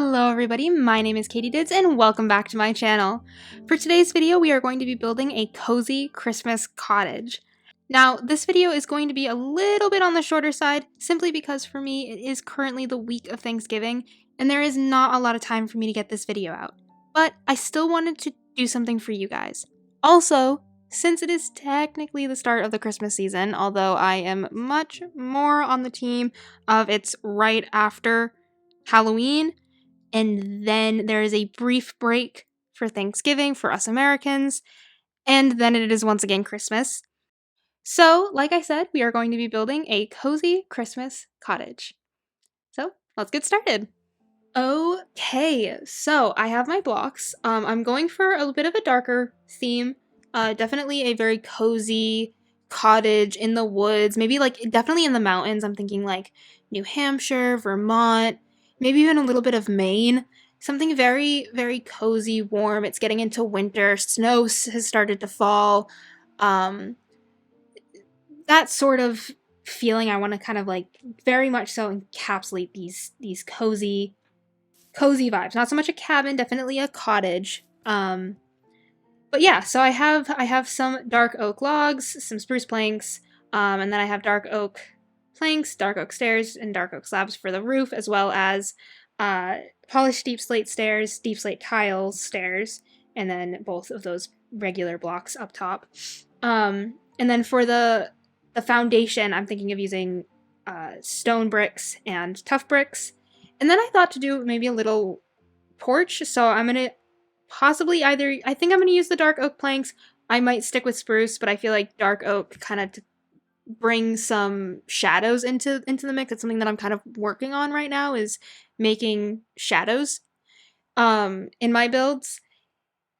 Hello everybody, my name is Katie Dids and welcome back to my channel. For today's video, we are going to be building a cozy Christmas cottage. Now, this video is going to be a little bit on the shorter side, simply because for me, it is currently the week of Thanksgiving, and there is not a lot of time for me to get this video out. But I still wanted to do something for you guys. Also, since it is technically the start of the Christmas season, although I am much more on the team of it's right after Halloween, and then there is a brief break for Thanksgiving for us Americans, and then it is once again Christmas. So, like I said, we are going to be building a cozy Christmas cottage. So, let's get started. Okay, so I have my blocks. I'm going for a bit of a darker theme. Definitely a very cozy cottage in the woods, maybe definitely in the mountains. I'm thinking like New Hampshire, Vermont, maybe even a little bit of Maine. Something very, very cozy, warm. It's getting into winter. Snow has started to fall. That sort of feeling I want to kind of very much so encapsulate these cozy vibes. Not so much a cabin, definitely a cottage. But yeah, so I have some dark oak logs, some spruce planks, and then I have dark oak planks, dark oak stairs, and dark oak slabs for the roof, as well as polished deep slate stairs, deep slate tiles stairs, and then both of those regular blocks up top. And then for the foundation, I'm thinking of using stone bricks and tough bricks. And then I thought to do maybe a little porch, so I'm going to possibly I think I'm going to use the dark oak planks. I might stick with spruce, but I feel like dark oak kind of brings some shadows into the mix. It's something that I'm kind of working on right now, is making shadows in my builds.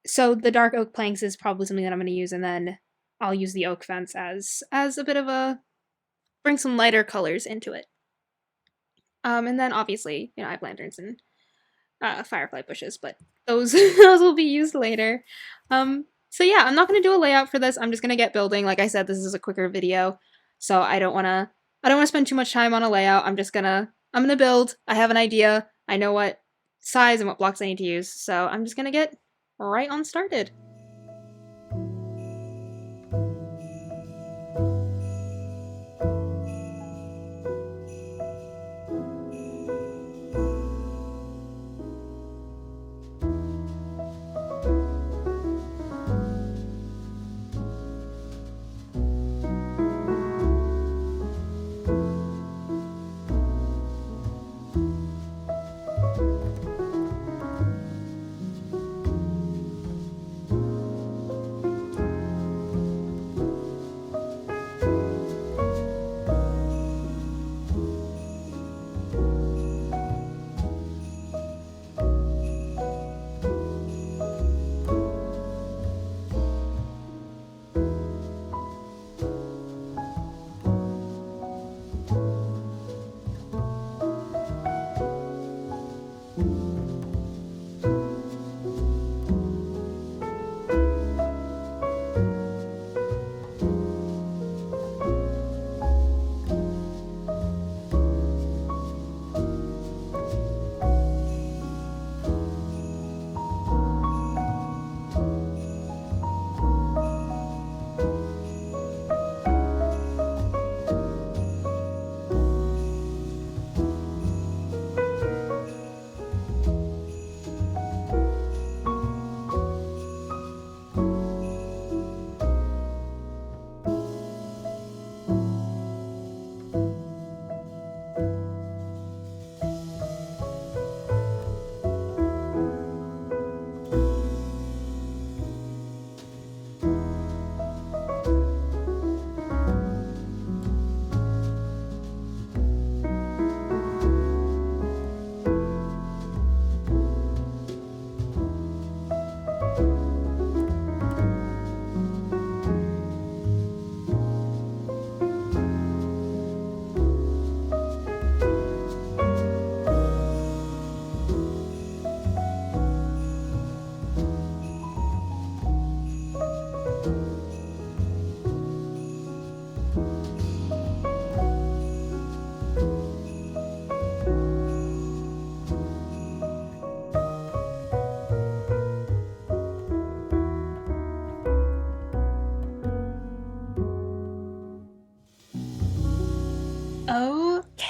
So the dark oak planks is probably something that I'm going to use, and then I'll use the oak fence as a bit of a bring some lighter colors into it. And then obviously, I have lanterns and firefly bushes, but those those will be used later. So yeah, I'm not going to do a layout for this. I'm just going to get building. Like I said, this is a quicker video, so I don't want to spend too much time on a layout. I'm going to build. I have an idea. I know what size and what blocks I need to use, so I'm just going to get right on started.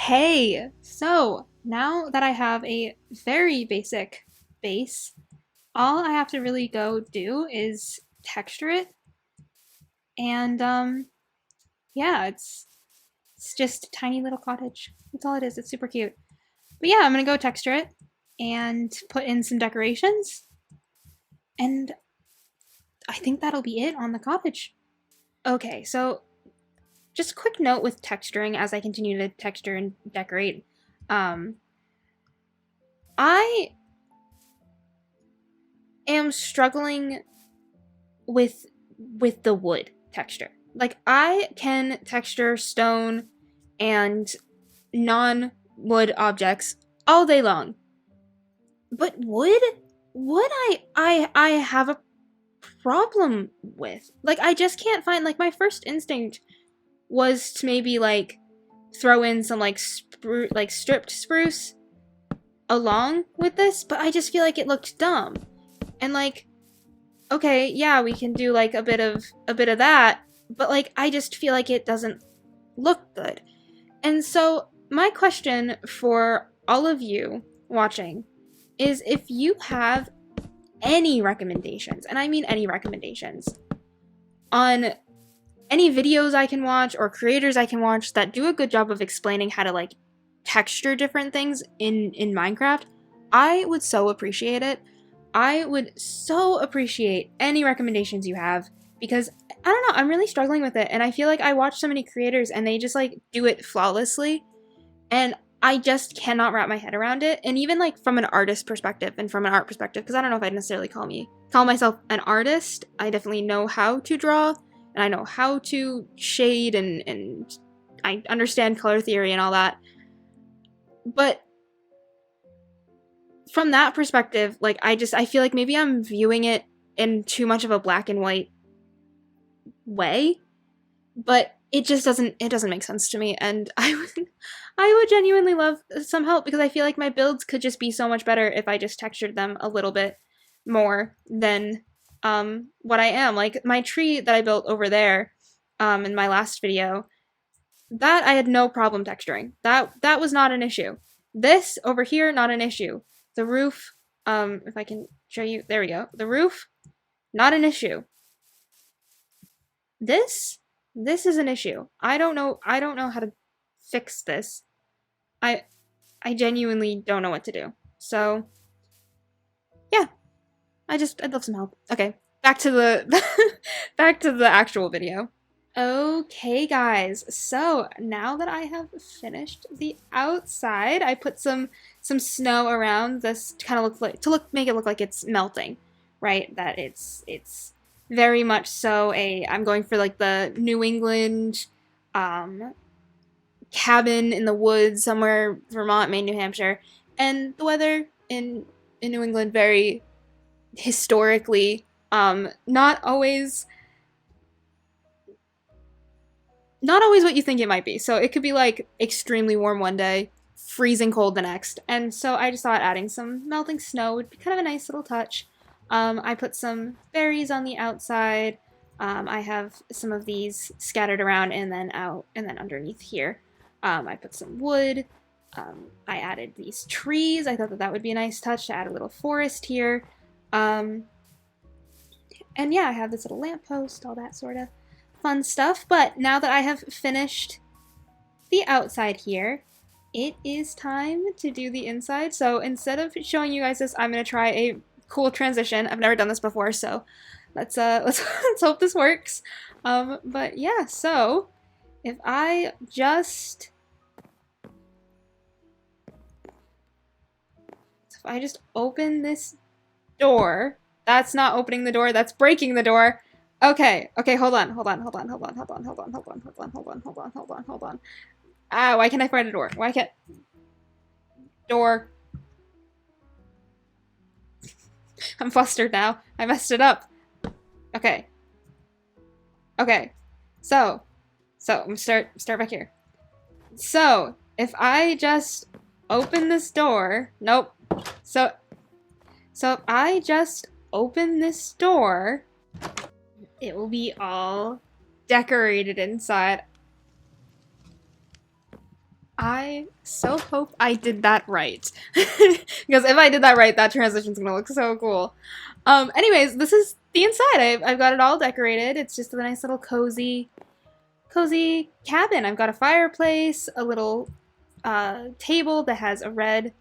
Okay, so now that I have a very basic base, all I have to really go do is texture it, and yeah, it's just a tiny little cottage. That's all it is. It's super cute. But yeah, I'm gonna go texture it and put in some decorations, and I think that'll be it on the cottage. Okay, so just a quick note with texturing as I continue to texture and decorate. Um, I am struggling with the wood texture. Like I can texture stone and non-wood objects all day long. But wood I have a problem with. Like I just can't find, like, my first instinct was to maybe like throw in some like stripped spruce along with this, but I just feel like it looked dumb. And like, okay, yeah, we can do like a bit of that, but like I just feel like it doesn't look good. And so my question for all of you watching is if you have any recommendations, and I mean any recommendations, on any videos I can watch or creators I can watch that do a good job of explaining how to like texture different things in Minecraft, I would so appreciate it. I would so appreciate any recommendations you have, because I don't know, I'm really struggling with it, and I feel like I watch so many creators and they just like do it flawlessly, and I just cannot wrap my head around it. And even like from an artist perspective and from an art perspective, because I don't know if I'd necessarily call myself an artist. I definitely know how to draw, and I know how to shade, and I understand color theory and all that. But from that perspective, like I feel like maybe I'm viewing it in too much of a black and white way, but it doesn't make sense to me, and I would genuinely love some help, because I feel like my builds could just be so much better if I just textured them a little bit more than what I am. Like my tree that I built over there in my last video, that I had no problem texturing. That was not an issue. This over here, not an issue. The roof, if I can show you, there we go. The roof, not an issue. This is an issue. I don't know how to fix this. I genuinely don't know what to do. So yeah, I'd love some help. Okay, back to the back to the actual video. Okay, guys. So now that I have finished the outside, I put some snow around this to kind of make it look like it's melting, right? That it's very much so I'm going for like the New England cabin in the woods somewhere, Vermont, Maine, New Hampshire, and the weather in New England very historically not always what you think it might be. So it could be like extremely warm one day, freezing cold the next. And so I just thought adding some melting snow would be kind of a nice little touch. I put some berries on the outside. I have some of these scattered around, and then underneath here, I put some wood. I added these trees. I thought that would be a nice touch to add a little forest here. And yeah, I have this little lamppost, all that sort of fun stuff. But now that I have finished the outside here, it is time to do the inside. So instead of showing you guys this, I'm going to try a cool transition. I've never done this before, so let's hope this works. But yeah, so if I just open this door, that's not opening the door, that's breaking the door. Okay, hold on. Ah, why can't I find a door? Why can't... Door. I'm flustered now. I messed it up. Okay. So I'm gonna start back here. So, if I just open this door... Nope. So if I just open this door, it will be all decorated inside. I so hope I did that right. Because if I did that right, that transition's gonna look so cool. Anyways, this is the inside. I've got it all decorated. It's just a nice little cozy cabin. I've got a fireplace, a little table that has a red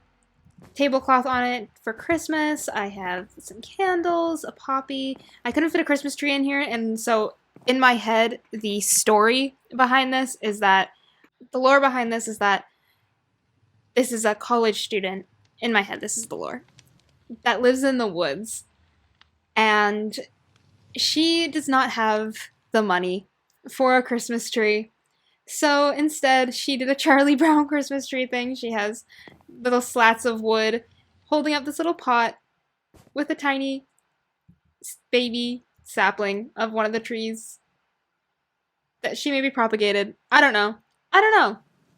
tablecloth on it for Christmas. I have some candles, a poppy. I couldn't fit a Christmas tree in here, and so in my head, the story behind this is that the lore behind this is that this is a college student. In my head, this is the lore that lives in the woods, and she does not have the money for a Christmas tree. So instead, she did a Charlie Brown Christmas tree thing. She has little slats of wood holding up this little pot with a tiny baby sapling of one of the trees that she maybe propagated. I don't know.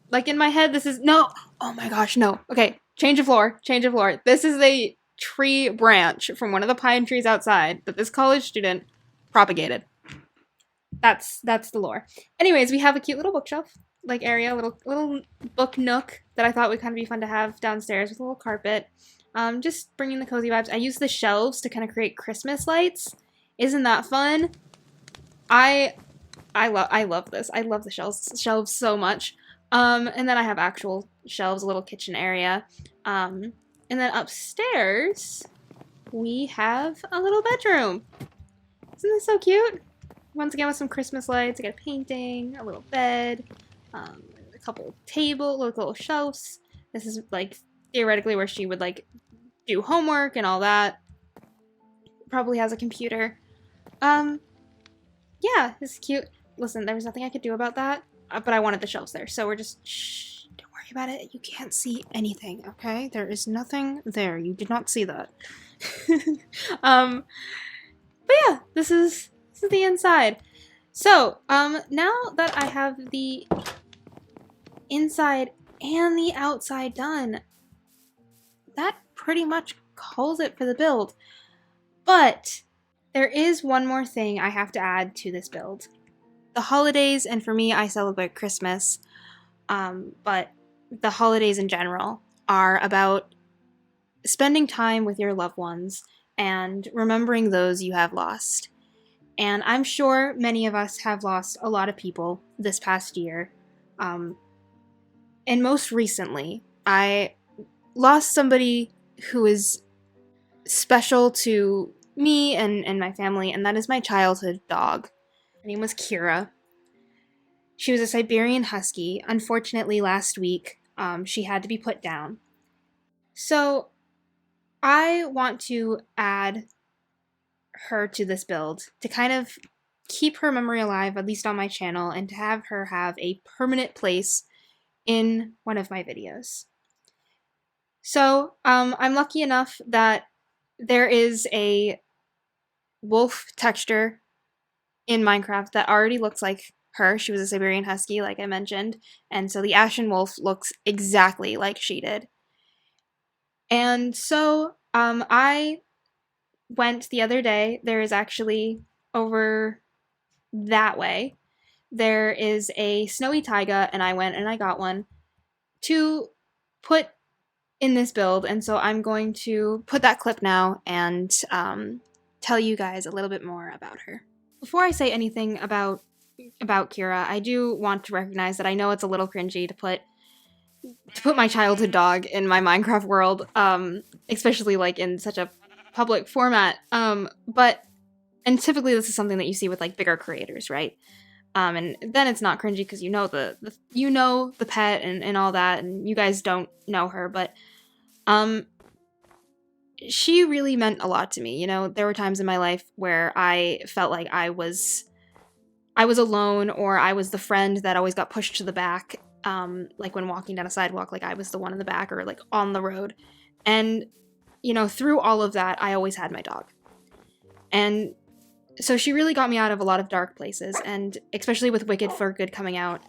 Like in my head, this is no. Oh my gosh, no. Okay, change of lore. This is a tree branch from one of the pine trees outside that this college student propagated. That's the lore. Anyways, we have a cute little bookshelf like area, little book nook that I thought would kind of be fun to have downstairs with a little carpet. Just bringing the cozy vibes. I use the shelves to kind of create Christmas lights. Isn't that fun? I love this. I love the shelves so much. And then I have actual shelves, a little kitchen area. And then upstairs we have a little bedroom. Isn't this so cute? Once again with some Christmas lights. I got a painting, a little bed, a couple little shelves. This is like theoretically where she would like do homework and all that. Probably has a computer. Yeah, this is cute. Listen, there was nothing I could do about that, but I wanted the shelves there, so we're just shh. Don't worry about it. You can't see anything, okay? There is nothing there. You did not see that. But yeah, this is the inside. So, now that I have the inside and the outside done, that pretty much calls it for the build. But there is one more thing I have to add to this build. The holidays, and for me, I celebrate Christmas, but the holidays in general are about spending time with your loved ones and remembering those you have lost. And I'm sure many of us have lost a lot of people this past year. And most recently, I lost somebody who is special to me and my family, and that is my childhood dog. Her name was Kira. She was a Siberian Husky. Unfortunately, last week, she had to be put down. So I want to add her to this build to kind of keep her memory alive, at least on my channel, and to have her have a permanent place in one of my videos. So I'm lucky enough that there is a wolf texture in Minecraft that already looks like her. She was a Siberian Husky, like I mentioned, and so the Ashen Wolf looks exactly like she did. And so I went the other day. There is actually over that way. There is a snowy taiga, and I went and I got one to put in this build, and so I'm going to put that clip now and tell you guys a little bit more about her. Before I say anything about Kira, I do want to recognize that I know it's a little cringy to put my childhood dog in my Minecraft world, especially like in such a public format. But typically this is something that you see with like bigger creators, right? And then it's not cringy because you know the pet and all that, and you guys don't know her, but she really meant a lot to me. You know, there were times in my life where I felt like I was alone, or I was the friend that always got pushed to the back, like when walking down a sidewalk, like I was the one in the back, or like on the road. And, you know, through all of that, I always had my dog. And so she really got me out of a lot of dark places, and especially with Wicked for Good coming out,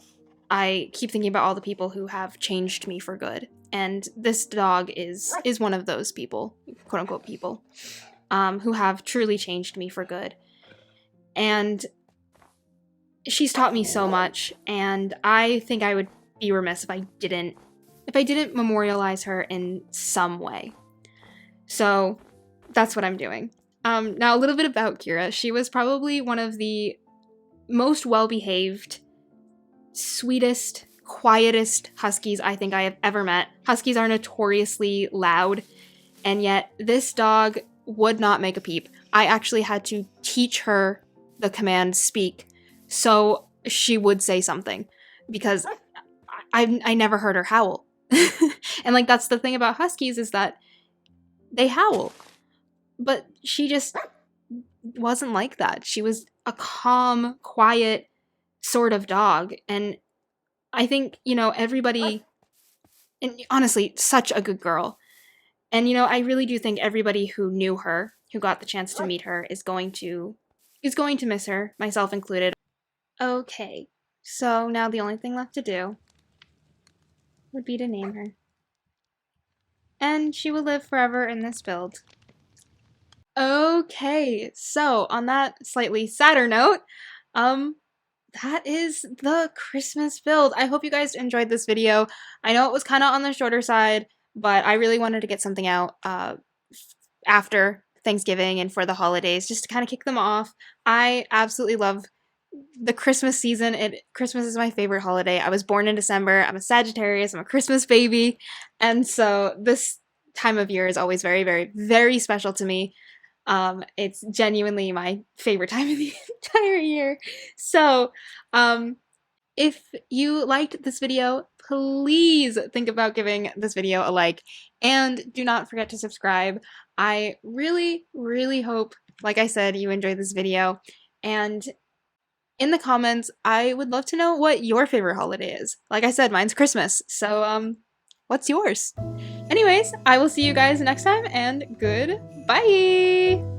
I keep thinking about all the people who have changed me for good. And this dog is one of those people, quote unquote people, who have truly changed me for good. And she's taught me so much, and I think I would be remiss if I didn't memorialize her in some way. So that's what I'm doing. Now a little bit about Kira. She was probably one of the most well-behaved, sweetest, quietest huskies I think I have ever met. Huskies are notoriously loud, and yet this dog would not make a peep. I actually had to teach her the command speak so she would say something, because I never heard her howl. And like, that's the thing about huskies, is that they howl, but she just wasn't like that. She was a calm, quiet sort of dog, and I think, you know, everybody, and honestly, such a good girl. And, you know, I really do think everybody who knew her, who got the chance to meet her, is going to miss her, myself included. Okay, so now the only thing left to do would be to name her. And she will live forever in this build. Okay, so on that slightly sadder note, that is the Christmas build. I hope you guys enjoyed this video. I know it was kind of on the shorter side, but I really wanted to get something out after Thanksgiving and for the holidays, just to kind of kick them off. I absolutely love the Christmas season. Christmas is my favorite holiday. I was born in December. I'm a Sagittarius. I'm a Christmas baby. And so this time of year is always very, very, very special to me. It's genuinely my favorite time of the entire year. So, if you liked this video, please think about giving this video a like, and do not forget to subscribe. I really, really hope, like I said, you enjoyed this video, and in the comments, I would love to know what your favorite holiday is. Like I said, mine's Christmas, so, what's yours? Anyways, I will see you guys next time, and goodbye!